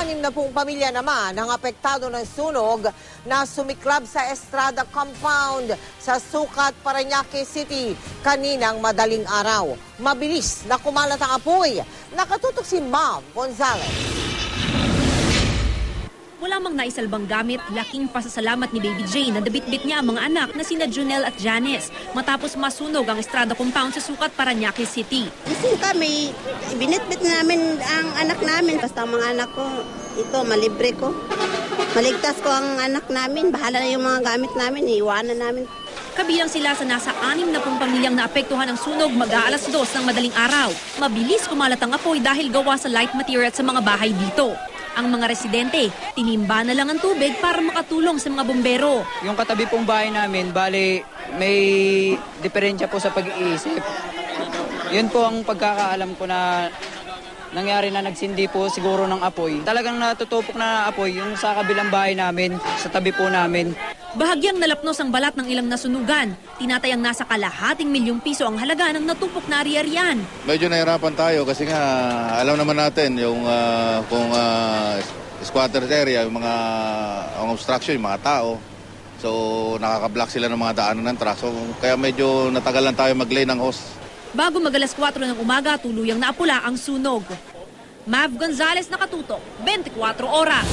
60 pamilya naman ang apektado ng sunog na sumiklab sa Estrada Compound sa Sucat, Parañaque City kaninang madaling araw. Mabilis na kumalat ang apoy. Nakatutok si Mav Gonzalez. Wala mang naisalbang gamit, laking pasasalamat ni Baby Jane na nabitbit niya ang mga anak na sina Junel at Janice matapos masunog ang Estrada Compound sa Sucat, Parañaque City. Kasi kami, binitbit namin ang anak namin. Basta ang mga anak ko, ito, malibre ko. Maligtas ko ang anak namin. Bahala na yung mga gamit namin, iiwanan namin. Kabilang sila sa nasa 60 pamilyang naapektuhan ng sunog mag-aalas 2 ng madaling araw. Mabilis kumalat ang apoy dahil gawa sa light material sa mga bahay dito. Ang mga residente, tinimba na lang ang tubig para makatulong sa mga bombero. Yung katabi pong bahay namin, bali may diferensya po sa pag-iisip. Yun po ang pagkakaalam ko na nangyari na nagsindi po siguro ng apoy. Talagang natutupok na apoy yung sa kabilang bahay namin, sa tabi po namin. Bahagyang nalapnos ang balat ng ilang nasunugan. Tinatayang nasa ₱250,000 ang halaga ng natupok na ari-arian. Medyo nahirapan tayo kasi nga alam naman natin yung kung squatters area, yung mga obstruction, yung mga tao. So nakaka-block sila ng mga daanan ng truck. So kaya medyo natagalan tayo mag-lay ng hose. Bago mag-alas 4 ng umaga, tuluyang naapula ang sunog. Mav Gonzalez, nakatutok, 24 oras.